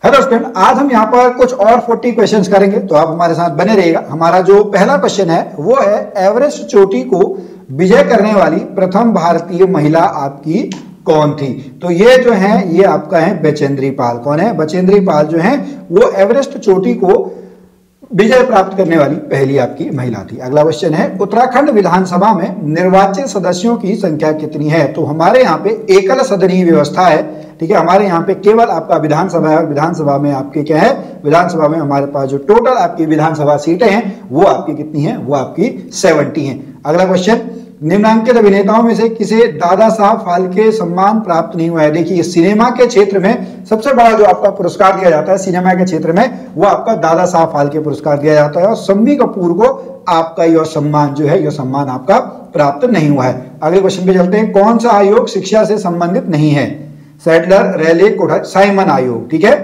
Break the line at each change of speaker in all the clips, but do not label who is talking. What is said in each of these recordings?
Hello student, आज हम यहाँ पर कुछ और 40 क्वेश्चंस करेंगे, तो आप हमारे साथ बने रहिएगा। हमारा जो पहला क्वेश्चन है वो है एवरेस्ट चोटी को विजय करने वाली प्रथम भारतीय महिला आपकी कौन थी? तो ये जो है ये आपका है बचेंद्री पाल। कौन है? बचेंद्री पाल जो है वो एवरेस्ट चोटी को विजय प्राप्त करने वाली पहली आपकी महिला थी। अगला क्वेश्चन है उत्तराखंड विधानसभा में निर्वाचित सदस्यों की संख्या कितनी है? तो हमारे यहाँ पे एकल सदनीय व्यवस्था है, ठीक है। हमारे यहाँ पे केवल आपका विधानसभा है, विधानसभा में आपके क्या है, विधानसभा में हमारे पास जो टोटल आपकी विधानसभा सीटें हैं वो आपकी कितनी है? वो आपकी 70 हैं। अगला क्वेश्चन, निम्नांकित अभिनेताओं में से किसे दादा साहब फाल्के सम्मान प्राप्त नहीं हुआ है? देखिए सिनेमा के क्षेत्र में सबसे बड़ा जो आपका पुरस्कार दिया जाता है सिनेमा के क्षेत्र में वो आपका दादा साहब फाल्के पुरस्कार दिया जाता है, और शम्मी कपूर को आपका यह सम्मान जो है यह सम्मान आपका प्राप्त नहीं हुआ है। अगले क्वेश्चन पे चलते हैं, कौन सा आयोग शिक्षा से संबंधित नहीं है? सैडलर, रेले, कोठारी, साइमन आयोग, ठीक है।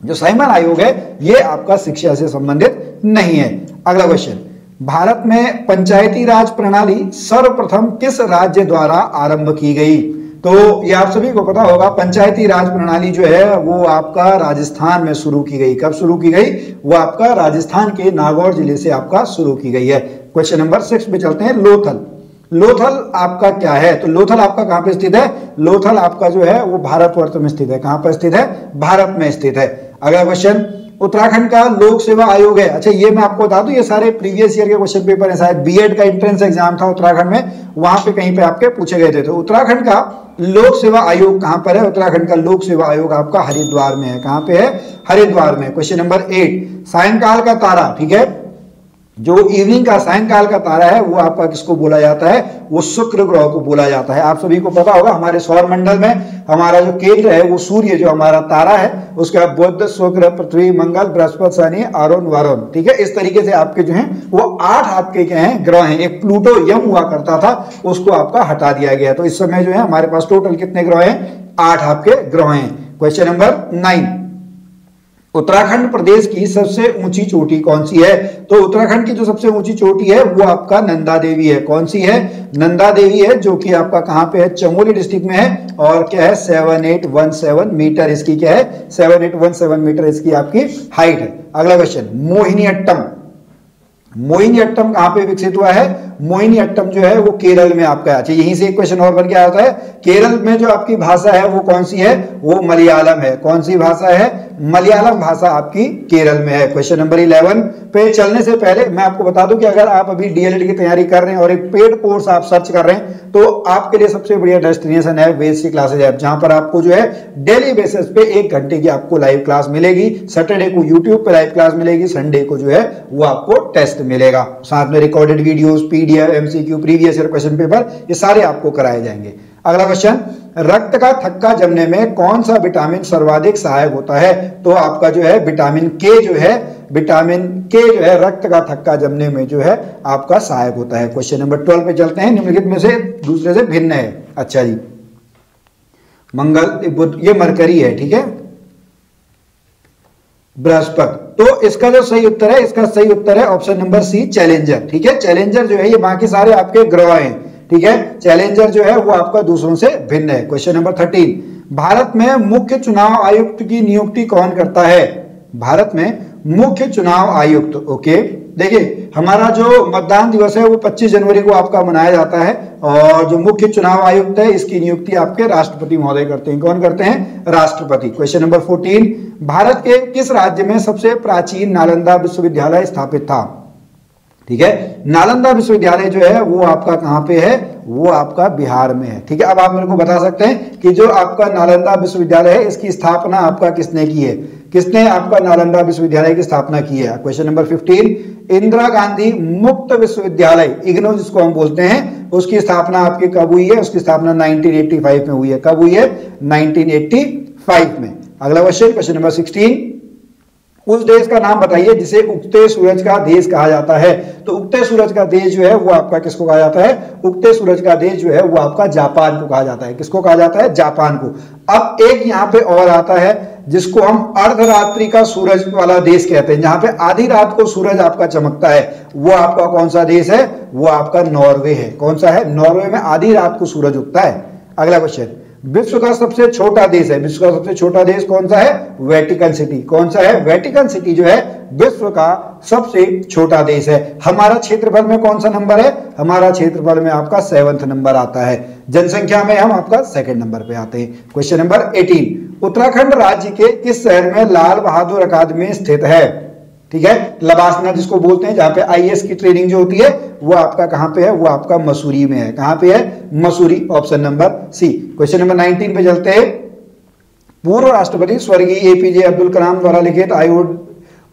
जो साइमन आयोग है ये आपका शिक्षा से संबंधित नहीं है। अगला क्वेश्चन, भारत में पंचायती राज प्रणाली सर्वप्रथम किस राज्य द्वारा आरंभ की गई? तो ये आप सभी को पता होगा, पंचायती राज प्रणाली जो है वो आपका राजस्थान में शुरू की गई। कब शुरू की गई? वो आपका राजस्थान के नागौर जिले से आपका शुरू की गई है। क्वेश्चन नंबर 6 पे चलते हैं, लोथल। लोथल आपका क्या है? तो लोथल आपका कहां पे स्थित है? लोथल आपका जो है वो भारतवर्ष में स्थित है। कहां पर स्थित है? भारत में स्थित है। अगला क्वेश्चन, उत्तराखंड का लोक सेवा आयोग है। अच्छा ये मैं आपको बता दूं, ये सारे प्रीवियस ईयर के क्वेश्चन पेपर है, शायद बीएड का एंट्रेंस एग्जाम था उत्तराखंड में, वहां पे कहीं पे आपके पूछे गए थे। तो उत्तराखंड का लोक सेवा आयोग कहां पर है? उत्तराखंड का लोक सेवा आयोग आपका हरिद्वार में है। कहां पे है? हरिद्वार में। क्वेश्चन नंबर 8, सायंकाल का तारा, ठीक है, जो इवनिंग का सायंकाल का तारा है वो आपका किसको बोला जाता है? वो शुक्र ग्रह को बोला जाता है। आप सभी को पता होगा हमारे सौर मंडल में हमारा जो केंद्र है वो सूर्य जो हमारा तारा है, उसका बुध, शुक्र, पृथ्वी, मंगल, बृहस्पति, शनि, अरुण, वरुण, ठीक है। इस तरीके से आपके जो है वो 8 आपके क्या है ग्रह हैं। एक प्लूटो यम हुआ करता था, उसको आपका हटा दिया गया। तो इस समय जो है हमारे पास टोटल कितने ग्रह हैं? 8 आपके ग्रह हैं। क्वेश्चन नंबर 9, उत्तराखंड प्रदेश की सबसे ऊंची चोटी कौन सी है? तो उत्तराखंड की जो सबसे ऊंची चोटी है वो आपका नंदा देवी है। कौन सी है? नंदा देवी है, जो कि आपका कहां पे है? चमोली डिस्ट्रिक्ट में है। और क्या है? 7817 मीटर इसकी क्या है? 7817 मीटर इसकी आपकी हाइट है। अगला क्वेश्चन, मोहिनीअट्टम। मोहिनीअट्टम कहां पे विकसित हुआ है? मोहिनीअट्टम जो है वो केरल में आपका है। अच्छा यहीं से एक क्वेश्चन और बन के आता है, केरल में जो आपकी भाषा है वो कौन सी है? वो मलयालम है। कौन सी भाषा है? मलयालम भाषा आपकी केरल में है। क्वेश्चन नंबर 11 पे चलने से पहले मैं आपको बता दूं कि अगर आप अभी डीएलएड की तैयारी कर रहे हैं और एक पेड कोर्स आप सर्च कर रहे हैं तो आपके लिए सबसे बढ़िया डेस्टिनेशन है वेदश्री क्लासेज ऐप, जहां पर आपको जो है डेली बेसिस पे 1 घंटे की आपको लाइव क्लास मिलेगी। सैटरडे को यूट्यूब पे लाइव क्लास मिलेगी, संडे को जो है वो आपको टेस्ट मिलेगा, साथ में recorded videos, PDF, MCQ, previous year question paper, ये सारे आपको कराए जाएंगे। अगला क्वेश्चन, रक्त का थक्का जमने में कौन सा विटामिन सर्वाधिक सहायक होता है? तो आपका जो है विटामिन के जो है, विटामिन के जो है रक्त का थक्का जमने में जो है आपका सहायक होता है। क्वेश्चन नंबर 12 पे चलते हैं, निम्नलिखित में से दूसरे से भिन्न है। अच्छा जी, मंगल, बुध, ये मरकरी है, ठीक है, बृहस्पति। तो इसका जो सही उत्तर है, इसका सही उत्तर है ऑप्शन नंबर सी, चैलेंजर, ठीक है। चैलेंजर जो है ये बाकी सारे आपके ग्रह हैं, ठीक है। चैलेंजर जो है वो आपका दूसरों से भिन्न है। क्वेश्चन नंबर 13, भारत में मुख्य चुनाव आयुक्त की नियुक्ति कौन करता है? भारत में मुख्य चुनाव आयुक्त, ओके, देखिए हमारा जो मतदान दिवस है वो 25 जनवरी को आपका मनाया जाता है, और जो मुख्य चुनाव आयुक्त है इसकी नियुक्ति आपके राष्ट्रपति महोदय करते हैं। कौन करते हैं? राष्ट्रपति। क्वेश्चन नंबर 14, भारत के किस राज्य में सबसे प्राचीन नालंदा विश्वविद्यालय स्थापित था? ठीक है, नालंदा विश्वविद्यालय जो है वो आपका कहां पे है? वो आपका बिहार में है, ठीक है। अब आप मेरे को बता सकते हैं कि जो आपका नालंदा विश्वविद्यालय है इसकी स्थापना आपका किसने की है? किसने आपका नालंदा विश्वविद्यालय की स्थापना की है? क्वेश्चन नंबर 15, इंदिरा गांधी मुक्त विश्वविद्यालय, इग्नू जिसको हम बोलते हैं, उसकी स्थापना आपकी कब हुई है? उसकी स्थापना 1985 में हुई है। कब हुई है? 1985 में। अगला क्वेश्चन, क्वेश्चन नंबर 16, उस देश का नाम बताइए जिसे उगते सूरज का देश कहा जाता है। तो उगते सूरज का देश जो है वो आपका किसको कहा जाता है? उगते सूरज का देश जो है वो आपका जापान को कहा जाता है। किसको कहा जाता है? जापान को। अब एक यहाँ पे और आता है जिसको हम अर्धरात्रि का सूरज वाला देश कहते हैं, जहां पे आधी रात को सूरज आपका चमकता है, वो आपका कौन सा देश है? वो आपका नॉर्वे है। कौन सा है? नॉर्वे में आधी रात को सूरज उगता है। अगला क्वेश्चन, विश्व का सबसे छोटा देश है, विश्व का सबसे छोटा देश कौन सा है? Vatican city. कौन सा है? वेटिकन सिटी जो है विश्व का सबसे छोटा देश है। हमारा क्षेत्रफल में कौन सा नंबर है? हमारा क्षेत्रफल में आपका 7वां नंबर आता है। जनसंख्या में हम आपका 2nd नंबर पे आते हैं। क्वेश्चन नंबर 18, उत्तराखंड राज्य के किस शहर में लाल बहादुर अकादमी स्थित है? ठीक है, लबासना जिसको बोलते हैं, जहां पे आईएएस की ट्रेनिंग जो होती है वो आपका कहां पे है? वो आपका मसूरी में है। कहां पे है? Mussoorie, option number C. Question number 19 पे चलते हैं। पूर्व राष्ट्रपति स्वर्गीय एपीजे अब्दुल कलाम द्वारा लिखित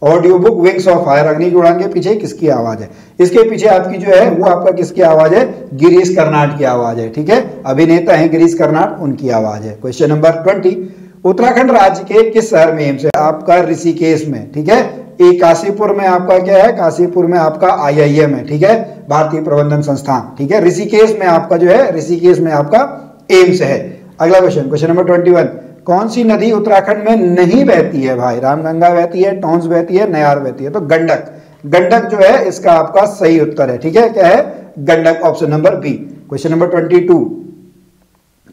audio book wings of fire, अग्नि की उड़ान के पीछे किसकी आवाज है? इसके पीछे आपकी जो है वो आपका किसकी आवाज है? गिरीश कर्नाड की आवाज है। ठीक है, अभिनेता है गिरीश कर्नाड, उनकी आवाज है। क्वेश्चन नंबर 20, उत्तराखंड राज्य के किस शहर में एम्स है? आपका ऋषिकेश में। ठीक है, काशीपुर में आपका क्या है? काशीपुर में आपका आईआईएम है। ठीक है, भारतीय प्रबंधन संस्थान। ठीक है, ऋषिकेश में आपका जो है, ऋषिकेश में आपका एम्स है। अगला क्वेश्चन, क्वेश्चन नंबर 21, कौन सी नदी उत्तराखंड में नहीं बहती है भाई? रामगंगा बहती है, टोंस बहती है, नयार बहती है। तो गंडक, गंडक जो है इसका आपका सही उत्तर है। ठीक है, क्या है? Gandak, option number B. Question number 22,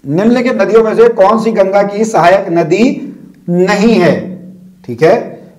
निम्नलिखित नदियों में से कौन सी गंगा की सहायक नदी नहीं है? ठीक है,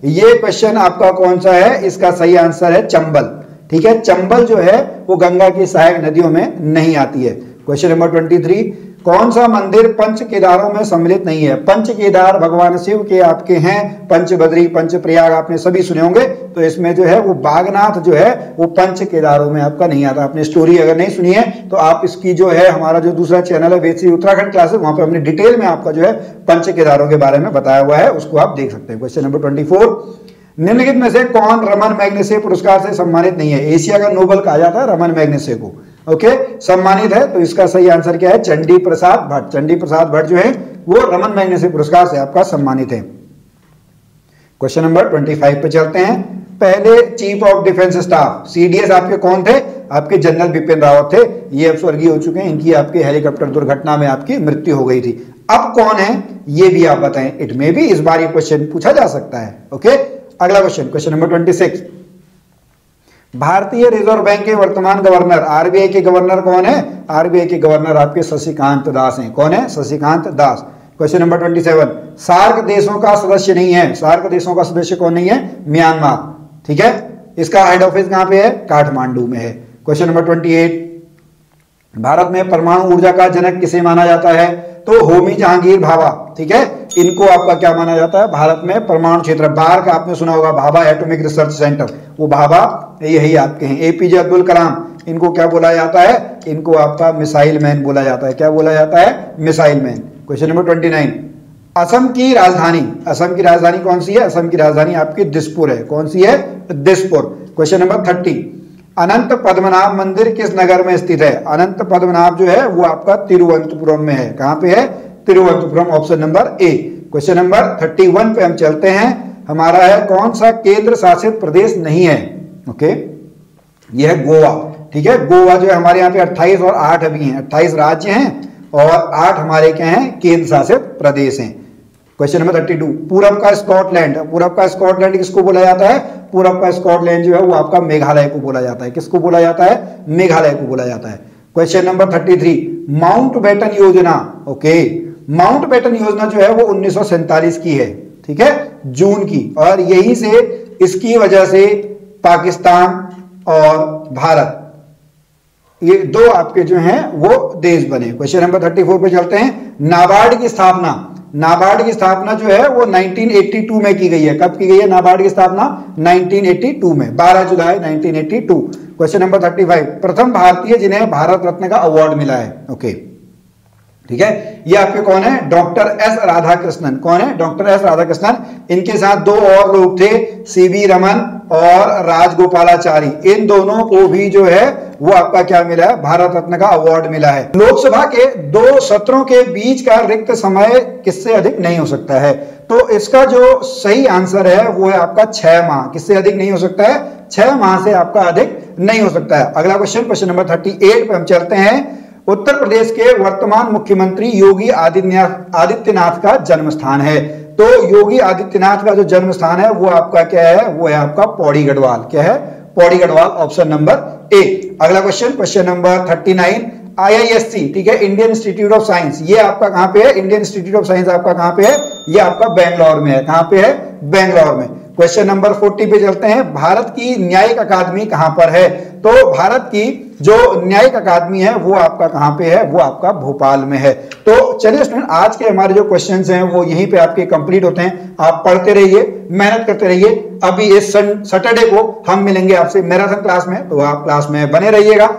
ये क्वेश्चन आपका कौन सा है? इसका सही आंसर है चंबल। ठीक है, चंबल जो है वो गंगा की सहायक नदियों में नहीं आती है। क्वेश्चन नंबर 23, कौन सा मंदिर पंच केदारों में सम्मिलित नहीं है? पंच केदार भगवान शिव के आपके हैं, पंच बद्री, पंच प्रयाग, आपने सभी सुने होंगे। तो इसमें जो है वो बागनाथ जो है वो पंच केदारों में आपका नहीं आता। आपने स्टोरी अगर नहीं सुनी है तो आप इसकी जो है, हमारा जो दूसरा चैनल है वेदश्री उत्तराखंड क्लासेस, वहां पे हमने डिटेल में आपका जो है पंच केदारों के बारे में बताया हुआ है, उसको आप देख सकते हैं। क्वेश्चन नंबर 24, निम्नलिखित में से कौन रमन मैग्सेसे पुरस्कार से सम्मानित नहीं है? एशिया का नोबल कहा जाता है रमन मैग्सेसे को। ओके, सम्मानित है। तो इसका सही आंसर क्या है? चंडी प्रसाद भट्ट। चंडी प्रसाद भट्ट जो है वो रमन मैग्सेसे पुरस्कार से आपका सम्मानित है। क्वेश्चन नंबर 25 पे चलते हैं। पहले chief of defence staff CDS आपके कौन थे? आपके जनरल बिपिन रावत थे। ये अब स्वर्गीय हो चुके हैं, इनकी आपके हेलीकॉप्टर दुर्घटना में आपकी मृत्यु हो गई थी। अब कौन है ये भी आप बताएं। इट में भी इस बार ये क्वेश्चन पूछा जा सकता है। ओके, अगला क्वेश्चन, क्वेश्चन नंबर 26, भारतीय रिजर्व बैंक के वर्तमान गवर्नर, आरबीआई के गवर्नर कौन है? आरबीआई के गवर्नर आपके शशिकांत दास हैं। कौन है? Shashikant Das. Question number 27, SAARC देशों का सदस्य नहीं है। सार्क देशों का सदस्य कौन नहीं है? म्यांमार। ठीक है, इसका हेड ऑफिस कहां पे है? काठमांडू में है। क्वेश्चन नंबर 28, भारत में परमाणु ऊर्जा का जनक किसे माना जाता है? तो होमी जहांगीर भाभा। ठीक है, इनको आपका क्या माना जाता है? भारत में परमाणु क्षेत्र, बार का आपने सुना होगा, भाभा एटॉमिक रिसर्च सेंटर, वो भाभा यही आपके हैं। एपीजे अब्दुल कलाम, इनको क्या बोला जाता है? इनको आपका मिसाइल मैन बोला जाता है। क्या बोला जाता है? Missile man. Question number 29, Assam की राजधानी, असम की राजधानी कौन सी है? असम की राजधानी आपकी दिसपुर है। कौन सी है? दिसपुर। क्वेश्चन नंबर 30, अनंत पद्मनाभ मंदिर किस नगर में स्थित है? अनंत पद्मनाभ जो है वो आपका तिरुवनंतपुरम में है। कहां पे है? Thiruvananthapuram, option number A. Question number 31 पे हम चलते हैं। हमारा है कौन सा केंद्र शासित प्रदेश नहीं है? ओके, यह है गोवा। ठीक है, गोवा जो है हमारे यहाँ पे 28 और 8 अभी हैं, 28 राज्य हैं और 8 हमारे क्या हैं? केंद्र शासित प्रदेश हैं। क्वेश्चन नंबर 32, पूरब का स्कॉटलैंड, पूरब का स्कॉटलैंड किसको बोला जाता है? पूरब का स्कॉटलैंड जो है वो आपका मेघालय को बोला जाता है। किसको बोला जाता है? मेघालय को बोला जाता है। क्वेश्चन नंबर 33, माउंट बेटन योजना। ओके, माउंट बेटन योजना जो है वो 1947 की है। ठीक है, जून की, और यहीं से इसकी वजह से पाकिस्तान और भारत, ये दो आपके जो हैं वो देश बने। क्वेश्चन नंबर 34 पे चलते हैं। नाबार्ड की स्थापना, नाबार्ड की स्थापना जो है वो 1982 में की गई है। कब की गई है नाबार्ड की स्थापना? 1982 में, 12 जुलाई 1982। क्वेश्चन नंबर 35, प्रथम भारतीय जिन्हें भारत रत्न का अवार्ड मिला है। ओके, ठीक है, ये आपके कौन है? Doctor S Radhakrishnan. कौन है? Doctor S Radhakrishnan. इनके साथ दो और लोग थे, सीवी रमन और राजगोपालाचारी। इन दोनों को भी जो है वो आपका क्या मिला है? भारत रत्न का अवार्ड मिला है। लोकसभा के 2 सत्रों के बीच का रिक्त समय किससे अधिक नहीं हो सकता है? तो इसका जो सही आंसर है वो है आपका 6 माह। किससे अधिक नहीं हो सकता है? 6 माह से आपका अधिक नहीं हो सकता है। अगला क्वेश्चन, क्वेश्चन नंबर 38 पे हम चलते हैं। उत्तर प्रदेश के वर्तमान मुख्यमंत्री योगी आदित्यनाथ का जन्म स्थान है। तो योगी आदित्यनाथ का जो जन्म स्थान है वो आपका क्या है? वो है आपका पौड़ी गढ़वाल। क्या है? Pauri Garhwal, option number A. अगला क्वेश्चन, क्वेश्चन नंबर 39, IISc, ठीक है, इंडियन इंस्टीट्यूट ऑफ साइंस, ये आपका कहां पे है? इंडियन इंस्टीट्यूट ऑफ साइंस आपका कहां पे है? ये आपका बेंगलोर में है। कहां पे है? बेंगलोर में। क्वेश्चन नंबर 40 पे चलते हैं। भारत की न्यायिक अकादमी कहां पर है? तो भारत की जो न्यायिक अकादमी है वो आपका कहां पे है? वो आपका भोपाल में है। तो चलिए स्टूडेंट, आज के हमारे जो क्वेश्चंस हैं वो यहीं पे आपके कंप्लीट होते हैं। आप पढ़ते रहिए, मेहनत करते रहिए। अभी इस सैटरडे को हम मिलेंगे आपसे मैराथन क्लास में, तो आप क्लास में बने रहिएगा।